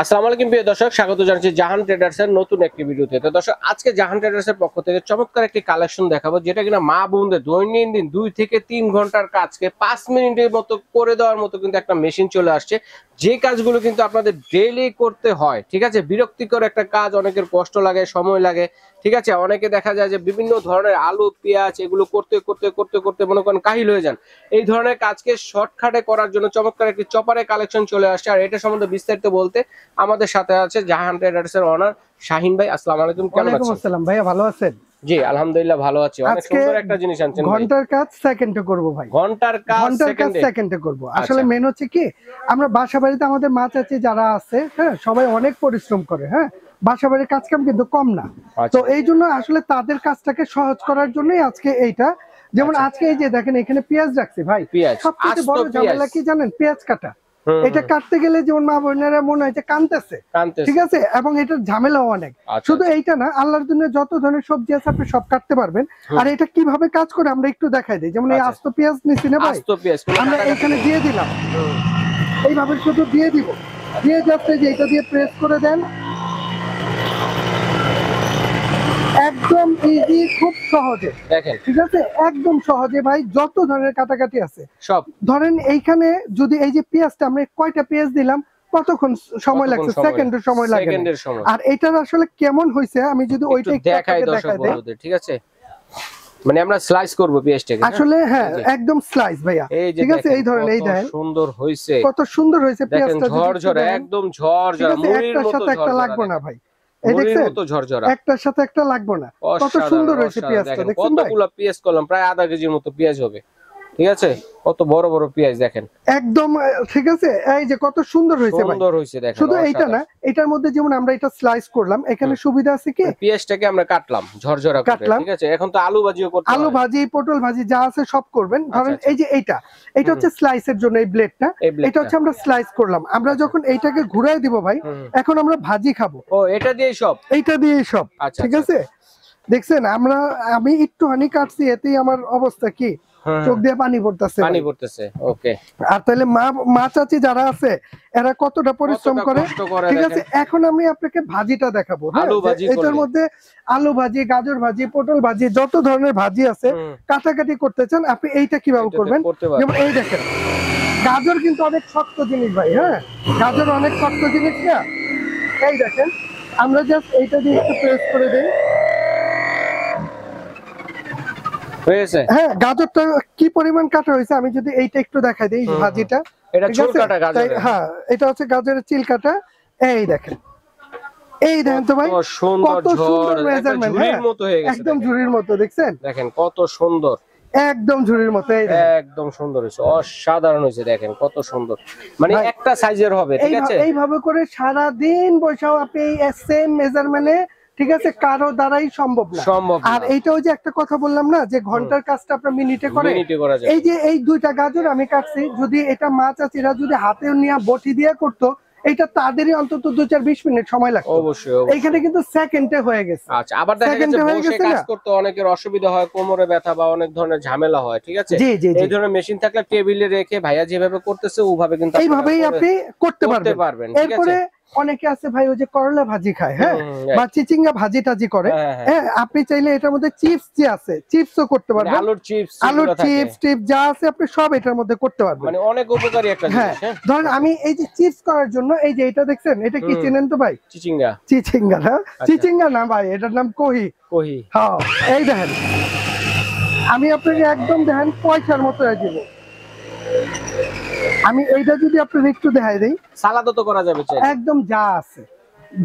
আসসালামু আলাইকুম প্রিয় দর্শক, স্বাগত জানাচ্ছি জাহান ট্রেডার্সের নতুন একটি ভিডিওতে। তো দর্শক, আজকে জাহান ট্রেডার্সের পক্ষ থেকে চমৎকার একটি কালেকশন দেখাবো, যেটা কিনা মা বোনদের দৈনন্দিন 2 থেকে 3 ঘন্টার কাজকে 5 মিনিটের মতো করে দেওয়ার মতো কিন্তু একটা মেশিন চলে আসছে, যে কাজগুলো কিন্তু আপনাদের ডেইলি করতে হয়। ঠিক আছে, বিরক্তিকর একটা কাজ, অনেকের কষ্ট লাগে, সময় লাগে। ঠিক আছে, অনেকে দেখা যায় যে বিভিন্ন ধরনের আলু পেঁয়াজ এগুলো করতে করতে করতে করতে মনে করেন কাহিল হয়ে যান। এই ধরনের কাজকে শর্টকাটে করার জন্য চমৎকার একটি চপারের কালেকশন চলে আসছে। আর এটা সম্বন্ধে বিস্তারিত বলতে আমাদের সাথে আছে জাহান ট্রেডার্স এর ওনার শাহিন ভাই। আসসালামু আলাইকুম, কেমন আছেন? ওয়ালাইকুম আসসালাম ভাইয়া, ভালো আছেন? জি আলহামদুলিল্লাহ ভালো আছি। অনেক সুন্দর একটা জিনিস আনছেন ভাই। ঘন্টার কাজ সেকেন্ডে করব ভাই। ঘন্টার কাজ সেকেন্ডে করব। আসলে মেন হচ্ছে কি, আমরা বাসা বাড়িতে আমাদের মা চাচি যারা আছে, হ্যাঁ, সবাই অনেক পরিশ্রম করে, হ্যাঁ, বাসা বাড়ির কাজ কাম কিন্তু কম না। তো এই জন্য আসলে তাদের কাজটাকে সহজ করার জন্যই আজকে এইটা। যেমন আজকে এই যে দেখেন, এখানে পেঁয়াজ রাখছি ভাই। সবচেয়ে বড় ঝামেলা কি জানেন? পেঁয়াজ কাটা। এটা কাটতে গেলে যেমন মা বোনেরা মনে হয় যে কানতেছে, ঠিক আছে, এবং এটার ঝামেলাও অনেক। শুধু এইটা না, আল্লাহর দুনিয়ায় যত ধরনের সবজি আছে আপনি সব কাটতে পারবেন। আর এটা কিভাবে কাজ করে আমরা একটু দেখাই দিই। যেমন এই আস্ত পেঁয়াজ নিছি না ভাই, আমরা এখানে দিয়ে দিলাম, এইভাবে শুধু দিয়ে দিব, দিয়ে যাচ্ছে যে এটা দিয়ে প্রেস করে দেন, একদম ইজি, খুব সহজে দেখেন। ঠিক আছে, একদম সহজে ভাই। যত ধরনের কাটাকাটি আছে সব ধরেন এইখানে। যদি এই যে পেঁয়াজটা আমরা কয়টা পেঁয়াজ দিলাম, কতক্ষণ সময় লাগছে? সেকেন্ডের সময় লাগে। আর এটার আসলে কেমন হইছে আমি যদি ওইটা একটু দেখাই দেই, ঠিক আছে, মানে আমরা স্লাইস করব পেঁয়াজটাকে আসলে, হ্যাঁ, একদম স্লাইস ভাইয়া। ঠিক আছে, এই ধরনের, এই দেখেন সুন্দর হইছে, কত সুন্দর হইছে পেঁয়াজটা, ঝরঝরা, একদম ঝরঝরা, মুড়ির মতো ঝরঝরা। একটা লাগবে না ভাই, এই দেখছেন, একটার সাথে একটা লাগবে না। কত সুন্দর হয়েছে পেঁয়াজটা, দেখছেন ভাই? কতগুলো পেঁয়াজ করলাম, প্রায় আধা কেজির মতো পেঁয়াজ হবে। ঠিক আছে, কত বড় বড় পেঁয়াজ দেখেন, একদম ঠিক আছে। এই যে কত সুন্দর হয়েছে ভাই, সুন্দর হয়েছে দেখেন। শুধু এইটা না, এটার মধ্যে যেমন আমরা এটা স্লাইস করলাম, এখানে সুবিধা আছে কি, পেঁয়াজটাকে আমরা কাটলাম ঝরঝরা করে। ঠিক আছে, এখন তো আলু ভাজিও করতে হয়, আলু ভাজি, পটল ভাজি যা আছে সব করবেন। ধরেন এই যে এটা হচ্ছে স্লাইসের জন্য, এই ব্লেডটা, এটা হচ্ছে আমরা স্লাইস করলাম। আমরা যখন এইটাকে ঘুরাই দিব ভাই, এখন আমরা ভাজি খাবো। ও, এটা দিয়েই সব, এইটা দিয়েই সব। ঠিক আছে, দেখছেন আমি একটুখানি কাটছি, এতেই আমার অবস্থা কি, চোখ দিয়ে পানি পড়তেছে। ওকে। আর তাহলে মা চাচি যারা আছে এরা কতটা পরিশ্রম করে। ঠিক আছে, এখন আমি আপনাকে ভাজিটা দেখাবো। এটার মধ্যে আলু ভাজি, গাজর ভাজি, পটল ভাজি, যত ধরনের ভাজি আছে কাটাকাটি করতে চান আপনি, এইটা কিভাবে করবেন? যেমন এই দেখেন, গাজর কিন্তু অনেক শক্ত জিনিস ভাই, হ্যাঁ, গাজর অনেক শক্ত জিনিস না। এই দেখেন, আমরা জাস্ট এইটা দিয়ে একটু প্রেস করে দিই, হ্যাঁ, গাজরটা কি পরিমাণ কাটা হয়েছে আমি যদি এইটা একটু দেখাই দিই। ভাজিটা, এটা ছোট কাটা গাজর, হ্যাঁ, এটা হচ্ছে গাজরের চিল কাটা। এই দেখেন, এই দেখেন তো ভাই, কত সুন্দর মেজারমেন্ট, একদম ঝুড়ির মতো, দেখছেন? দেখেন কত সুন্দর, একদম ঝুড়ির মতো, একদম সুন্দর হয়েছে, অসাধারণ হয়েছে। দেখেন কত সুন্দর, মানে একটা সাইজের হবে। ঠিক আছে, এইভাবে করে সারা দিন বসাও আপনি সেম মেজারমেন্টে, ঠিক আছে, কারো দ্বারাই সম্ভব না। আর এইটাও যে একটা কথা বললাম না, যে ঘন্টার কাজটা আপনার মিনিটে করে। এই যে এই দুইটা গাজর আমি কাটছি, যদি এটা মা চাচিরা যদি হাতে নিয়ে বটি দিয়ে করতো, এটা তাদেরই অন্তত 2-4-20 মিনিট সময় লাগতো। অবশ্যই, এখানে কিন্তু সেকেন্ডে হয়ে গেছে। আচ্ছা, আবার দেখা যাচ্ছে বসে কাজ করতে অনেকের অসুবিধা হয়, কোমরে ব্যথা বা অনেক ধরনের ঝামেলা হয়। ঠিক আছে, এই ধরনের মেশিন থাকলে টেবিলে রেখে ভাইয়া যেভাবে করতেছে ওভাবে কিন্তু এইভাবেই আপনি করতে পারবেন। এরপরে অনেকে আছে ভাই, ওই যে করলা ভাজি খায়, হ্যাঁ, বা চিচিঙ্গা ভাজি টাজি করে, হ্যাঁ, আপনি চাইলে এটার মধ্যে চিপস যে আছে চিপসও করতে পারবেন। আলুর চিপস টিপস যা আছে আপনি সব এটার মধ্যে করতে পারবেন, মানে অনেক উপকারী একটা জিনিস। ধরেন আমি এই যে চিপস করার জন্য, এই যে এটা দেখছেন, এটা কি চেনেন তো ভাই? চিচিঙ্গা না, চিচিঙ্গা না ভাই, এটার নাম কোহি। হ্যাঁ, এই দেখেন, আমি আপনাকে একদম দেখেন পয়সার মতো দিব। আমি এইটা যদি আপনার একটু দেখাই দিই, সালাদও তো করা যাবে, একদম যা আছে,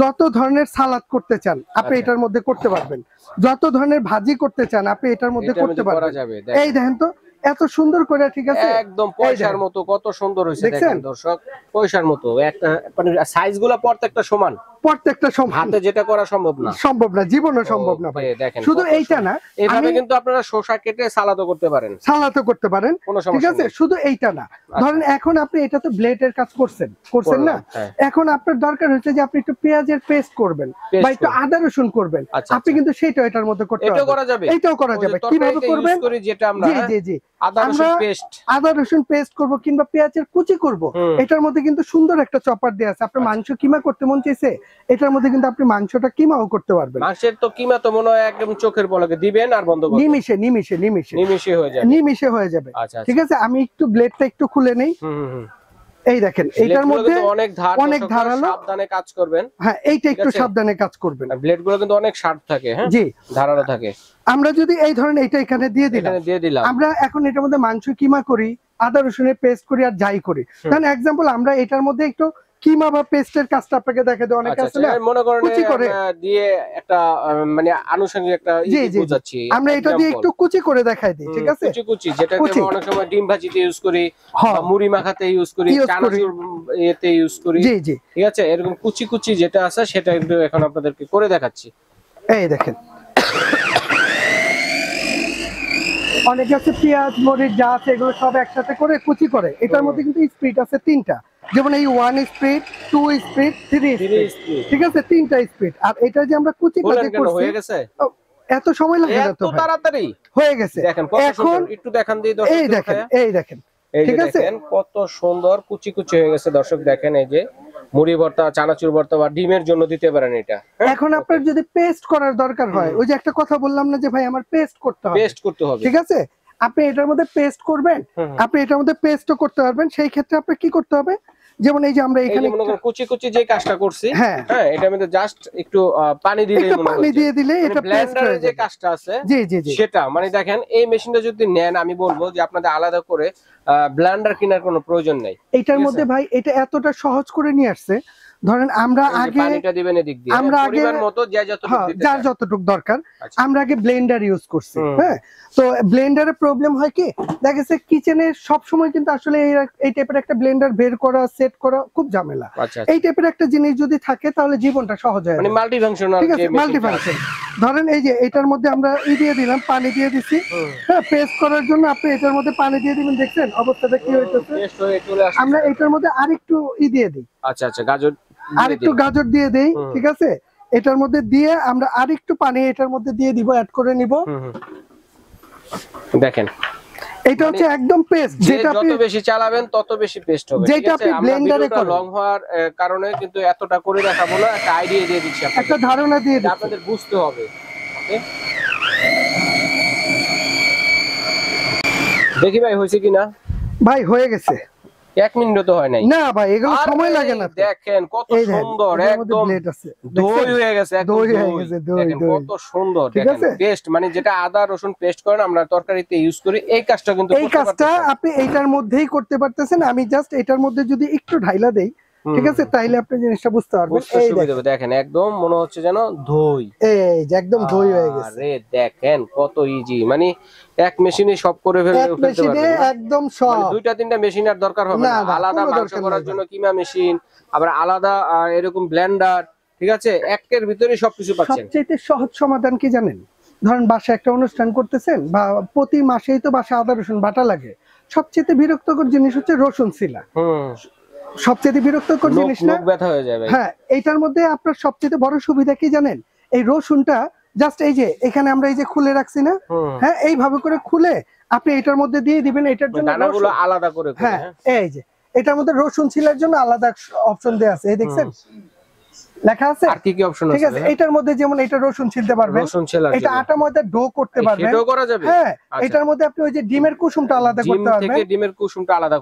যত ধরনের সালাদ করতে চান আপনি এটার মধ্যে করতে পারবেন, যত ধরনের ভাজি করতে চান আপনি এটার মধ্যে করতে পারবেন। এই দেখেন তো, এত সুন্দর করে, ঠিক আছে, একদম পয়সার মতো, কত সুন্দর হয়েছে দেখেন দর্শক, পয়সার মতো। একটা মানে সাইজগুলো প্রত্যেকটা সমান, প্রত্যেকটা হাতে যেটা করা সম্ভব না, জীবনও সম্ভব না ভাই। দেখেন শুধু এইটা না, এইভাবে কিন্তু আপনারা শসা কেটে সালাদও করতে পারেন, করতে পারেন, ঠিক আছে। শুধু এইটা না, ধরেন এখন আপনি এটা তো ব্লেডের কাজ করছেন না, এখন আপনার দরকার হচ্ছে যে আপনি একটু পেঁয়াজের পেস্ট করবেন বা একটু আদা রসুন করবেন, আপনি কিন্তু সেটা এটার মধ্যে করতে পারবেন। এটাও করা যাবে। কিভাবে করবেন? যেটা আমরা জি আদা রসুন পেস্ট করব কিংবা পেঁয়াজের কুচি করব, এটার মধ্যে কিন্তু সুন্দর একটা চপার দেয়া আছে। আপনার মাংস কিমা করতে মন চাইছে, এটার মধ্যে কিন্তু আপনি মাংসটা কিমাও করতে পারবেন। মাংসের তো কিমা তো মনে হয় একদম চোখের পলকে দিবেন আর বন্ধ করবেন, নিমিষে হয়ে যাবে। ঠিক আছে, আমি একটু ব্লেডটা একটু খুলে নেই। এই দেখেন, এটার মধ্যে অনেক ধারালো, সাবধানে কাজ করবেন। হ্যাঁ, এইটা একটু সাবধানে কাজ করবেন। ব্লেডগুলো কিন্তু অনেক শার্প থাকে, হ্যাঁ জি, ধারালো থাকে। আমরা যদি এই ধরেন এটা এখানে দিয়ে দিলাম, আমরা এখন এটার মধ্যে মাংস কিমা করি, আদা রসুনের পেস্ট করি আর যাই করি, কারণ এক্সাম্পল আমরা এটার মধ্যে একটু কিমা বা পেস্টের কাজটা আপনাকে দেখা দেয়। অনেক আছে না, মনে করেন কুচি করে দিয়ে একটা মানে আনুষঙ্গিক একটা বুঝাচ্ছি, আমরা এটা দিয়ে একটু কুচি করে দেখাই দিই, ঠিক আছে। কুচি যেটাকে অনেক সময় ডিম ভাজিতে ইউজ করি বা মুড়ি মাখাতে ইউজ করি, চানাচুর এতে ইউজ করি, জি ঠিক আছে। এরকম কুচি যেটা আছে সেটা কিন্তু এখন আপনাদেরকে করে দেখাচ্ছি। এই দেখেন, অনেকে আছে পেঁয়াজ মরিচ যা আছে এগুলো সব একসাথে করে কুচি করে। এটার মধ্যে কিন্তু স্পিড আছে 3টা, যেমন এই 1 স্পিড, 2 স্পিড, 3 স্পিড, ঠিক আছে, 3টা স্পিড। আর এটা যে আমরা কুচি কাজে করছি, হয়ে গেছে, এত সময় লাগে না তো, তাড়াতাড়ি হয়ে গেছে। এখন একটু দেখান দিই দর্শক, এই দেখেন, ঠিক আছে, কত সুন্দর কুচি হয়ে গেছে দর্শক। দেখেন এই যে মুড়ি ভর্তা, চানাচুর ভর্তা বা ডিমের জন্য দিতে পারেন এটা। এখন আপনার যদি পেস্ট করার দরকার হয়, ওই যে একটা কথা বললাম না যে ভাই আমার পেস্ট করতে হবে, ঠিক আছে, আপনি এটার মধ্যে পেস্ট করবেন, আপনি এটার মধ্যে পেস্টও করতে পারবেন। সেই ক্ষেত্রে আপনার কি করতে হবে, যেমন এই যে আমরা এখানে কুচি যে কাজটা করছি, হ্যাঁ এটার মধ্যে জাস্ট একটু পানি দিয়ে দিলে এটা ব্লেন্ডারের যে কাজটা আছে, জি সেটা মানে দেখেন এই মেশিনটা যদি নেন, আমি বলবো যে আপনাদের আলাদা করে ব্লেন্ডার কেনার কোনো প্রয়োজন নাই। এটার মধ্যে ভাই এটা এতটা সহজ করে নিয়ে আসছে। ধরেন আমরা আগে পানিটা দিবেন এদিক দিয়ে, আমরা পরিমাণ মতো যার যতটুকু দরকার, আমরা আগে ব্লেন্ডার ইউজ করছি, হ্যাঁ। তো ব্লেন্ডারে প্রবলেম হয় কি, দেখা গেছে কিচেনে সব সময় কিন্তু আসলে এই টাইপের একটা ব্লেন্ডার বের করা, সেট করা খুব ঝামেলা। এই টাইপের একটা জিনিস যদি থাকে তাহলে জীবনটা সহজ হয়, মানে মাল্টিফাংশনাল, ঠিক আছে, মাল্টিফাংশন। ধরেন এই যে এটার মধ্যে আমরা দিয়ে দিলাম, পানি দিয়ে দিছি, হ্যাঁ, পেস্ট করার জন্য আপনি এটার মধ্যে পানি দিয়ে দিবেন। দেখছেন অবস্থাটা কি হইতেছে। আমরা এটার মধ্যে আরেকটু দিয়ে দিই, গাজর আরেকটু গাজর দিয়ে দেই, ঠিক আছে। এটার মধ্যে দিয়ে আমরা আরেকটু পানি এটার মধ্যে দিয়ে দিব, অ্যাড করে নিব। দেখেন এটা হচ্ছে একদম পেস্ট, যেটা যত বেশি চালাবেন তত বেশি পেস্ট হবে, যেটা আপনি ব্লেন্ডারে করেন। লং হওয়ার কারণে কিন্তু এতটা করে দেখাবো না, একটা আইডিয়া দিয়ে দিচ্ছি, একটা ধারণা দিয়ে দিচ্ছি, আপনাদের বুঝতে হবে। দেখি ভাই হয়েছে কিনা। ভাই হয়ে গেছে, 1 মিনিটও তো হয় নাই। না ভাই, এগুলো সময় লাগে না। দেখেন কত সুন্দর, একদম দই হয়ে গেছে, দেখেন কত সুন্দর। দেখেন পেস্ট মানে যেটা আদা রসুন পেস্ট করেন আমরা তরকারিতে ইউজ করি, এই কাজটা কিন্তু আপনি এইটার মধ্যেই করতে পারতেছেন। আমি জাস্ট এটার মধ্যে যদি একটু ঢাইলা দেই, ঠিক আছে, তাইলে আপনি জিনিসটা বুঝতে পারবেন। এই দেখেন একদম মনে হচ্ছে যেন দই, এই যে একদম দই হয়ে গেছে। আরে দেখেন কত ইজি, মানে এক মেশিনে সব করে ফেলতে পারবেন, একদম সব। 2-3টা মেশিন আর দরকার হবে না। আলাদা মাংস করার জন্য কিমা মেশিন, আবার আলাদা এরকম ব্লেন্ডার, ঠিক আছে, একের ভিতরে সবকিছু পাচ্ছেন। সবচেয়ে সহজ সমাধান কি জানেন? ধরেন বাসায় একটা অনুষ্ঠান করতেছেন বা প্রতি মাসেই তো বাসায় আদা রসুন বাটা লাগে। সবচেয়ে বিরক্তকর জিনিস হচ্ছে রসুন ছিলা, সবচেয়ে বিরক্তকর জিনিস না, ব্যথা হয়ে যাবে। হ্যাঁ, এটার মধ্যে আপনার সবচেয়ে বড় সুবিধা কি জানেন? এই রসুনটা জাস্ট এই যে এখানে আমরা এই যে খুলে রাখছি না, হ্যাঁ, এইভাবে করে খুলে আপনি এটার মধ্যে দিয়ে দিবেন। এটার জন্য দানাগুলো আলাদা করে, হ্যাঁ, এই যে এটার মধ্যে রসুন ছিলার জন্য আলাদা অপশন দেয়া আছে, এই দেখছেন লেখা আছে। আর কি কি অপশন আছে? ঠিক আছে, এটার মধ্যে যেমন এটা রসুন ছিলতে পারবেন, এটা আটা ময়দা ডো করতে পারবেন, সেটাও করা যাবে। হ্যাঁ, এটার মধ্যে আপনি ওই যে ডিমের কুসুমটা আলাদা করতে পারবেন, থেকে ডিমের কুসুমটা আলাদা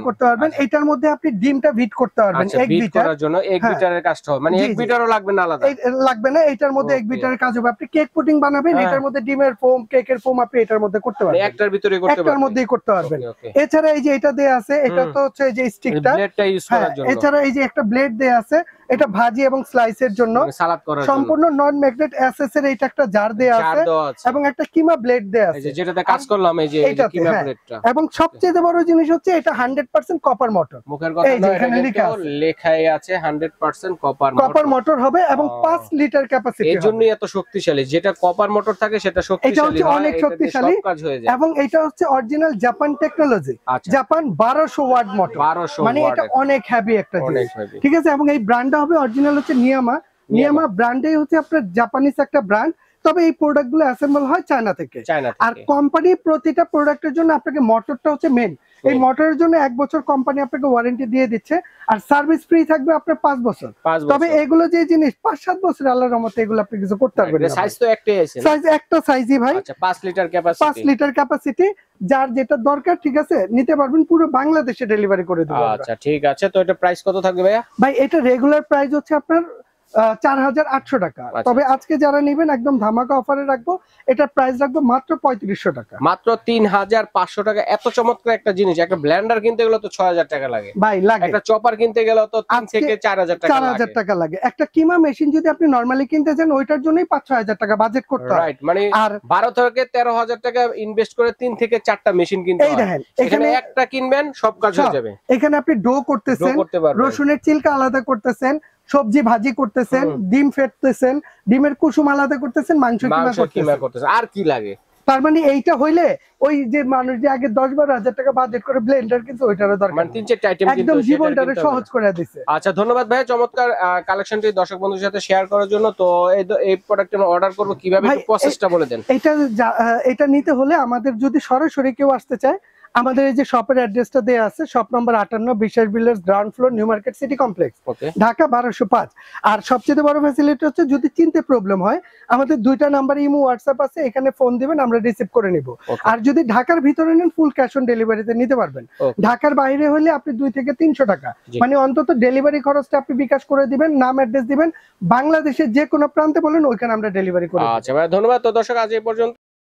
করতে পারবেন। এটার মধ্যে আপনি ডিমটা বিট করতে পারবেন, এক বিটার করার জন্য 1 বিটারের কাজটা হবে, মানে 1 বিটারও লাগবে না, আলাদা লাগবে না। এটার মধ্যে 1 বিটারের কাজ হবে। আপনি কেক পুডিং বানাবেন, এটার মধ্যে ডিমের ফোম, কেকের ফোম আপনি এটার মধ্যে করতে পারবেন, একটার ভিতরে করতে পারবেন, একটার মধ্যেই করতে পারবেন। এছাড়া এই যে এটা দেয়া আছে, এটা তো হচ্ছে এই যে স্টিকটা, ব্লেডটা ইউজ করার জন্য। এছাড়া এই যে একটা ব্লেড দেয়া আছে, এটা ভাজি এবং স্লাইসের জন্য, সালাদ করার জন্য সম্পূর্ণ নন ম্যাগনেট এসএস এর এইটা একটা জার দেয়া আছে এবং একটা কিমা ব্লেড দেয়া আছে, যেটাতে কাজ করলাম এই যে কিমা ব্লেডটা। এবং সবচেয়ে বড় জিনিস হচ্ছে এটা 100% কপার মোটর। মুখের কথা নয়, এখানে লেখাই আছে 100% কপার মোটর হবে এবং 5 লিটার ক্যাপাসিটি। এজন্যই এত শক্তিশালী, যেটা কপার মোটর থাকে সেটা শক্তিশালী, এটা হচ্ছে অনেক শক্তিশালী এবং এটা হচ্ছে original Japan technology, Japan 1200 watt motor, মানে এটা অনেক হেভি একটা জিনিস, ঠিক আছে। এবং এই ব্র্যান্ডটা হবে অরিজিনাল হচ্ছে নিয়ামা ব্র্যান্ডই হচ্ছে আপনার জাপানিজ একটা ব্র্যান্ড, তবে এই প্রোডাক্ট গুলো অ্যাসেম্বল হয় চায়না থেকে। আর কোম্পানি প্রতিটা প্রোডাক্টের জন্য আপনাকে মোটরটা হচ্ছে মেন, এই মোটরের জন্য 1 বছর কোম্পানি আপনাকে ওয়ারেন্টি দিয়ে দিচ্ছে, আর সার্ভিস ফ্রি থাকবে আপনার 5 বছর। তবে এগুলো যে জিনিস 5-7 বছর আল্লাহর রহমতে এগুলো আপনি কিছু করতে পারবেন না। সাইজ তো একটাই আছে, সাইজ একটা সাইজই ভাই। আচ্ছা 5 লিটার ক্যাপাসিটি, 5 লিটার ক্যাপাসিটি, যার যেটা দরকার ঠিক আছে নিতে পারবেন, পুরো বাংলাদেশে ডেলিভারি করে দেব। আচ্ছা ঠিক আছে, তো এটা প্রাইস কত থাকবে ভাইয়া? ভাই এটা রেগুলার প্রাইস হচ্ছে আপনার 4800 টাকা, তবে আজকে যারা নেবেন একদম ধামাকা অফারে রাখবো, এটার প্রাইস রাখবো মাত্র 3500 টাকা, মাত্র 3500 টাকা। এত চমৎকার একটা জিনিস, একটা ব্লেন্ডার কিনতে গেলে তো 6000 টাকা লাগে ভাই, লাগে। একটা চপার কিনতে গেলে তো 3 থেকে 4000 টাকা লাগে। একটা কিমা মেশিন যদি আপনি নরমালি কিনতে চান ওইটার জন্যই 5-6000 টাকা বাজেট করতে হয়, রাইট। মানে আর 12 থেকে 13000 টাকা ইনভেস্ট করে 3 থেকে 4টা মেশিন কিনতে হয়। এই দেখেন এখানে একটা কিনবেন সব কাজ হয়ে যাবে। এখানে আপনি ডো করতেছেন, রসুনের চিলকা আলাদা করতেছেন, সবজি ভাজি করতেছেন, ডিম ফেটতেছেন, ডিমের কুসুম আলাদা করতেছেন, মাংস কিমা করতেছেন, আর কি লাগে? তার মানে এইটা হইলে ওই যে মানুষ যে আগে 10-12 হাজার টাকা বাজেট করে ব্লেন্ডার কিন্তু ওইটারও দরকার, মানে 3-4টা আইটেম কিন্তু একদম জীবনটারে সহজ করে দিয়েছে। আচ্ছা ধন্যবাদ ভাই চমৎকার কালেকশনটি দর্শক বন্ধুদের সাথে শেয়ার করার জন্য। তো এই প্রোডাক্ট আমরা অর্ডার করব কিভাবে, একটু প্রসেসটা বলে দেন। এটা নিতে হলে আমাদের যদি সরাসরি কেউ আসতে চায়, আমাদের এই যে শপের অ্যাড্রেসটা দেয়া আছে, শপ নাম্বার 58 বিশ্বাস builders, ground floor, new market city complex, Dhaka 1205। আর সবচেয়ে বড় ফ্যাসিলিটি হচ্ছে যদি চিনতে প্রবলেম হয়, আমাদের 2টা নাম্বার ইমো হোয়াটসঅ্যাপ আছে, এখানে ফোন দিবেন, আমরা রিসিভ করে নিব। আর যদি ঢাকার ভিতরে নেন ফুল ক্যাশ অন ডেলিভারিতে নিতে পারবেন। ঢাকার বাইরে হলে আপনি 2 থেকে 300 টাকা, মানে অন্তত ডেলিভারি খরচটা আপনি বিকাশ করে দিবেন, নাম অ্যাড্রেস দিবেন, বাংলাদেশের যে কোনো প্রান্তে বলেন ওইখানে আমরা ডেলিভারি করে দেব। আচ্ছা ভাই ধন্যবাদ। তো দর্শক আজ এই পর্যন্ত।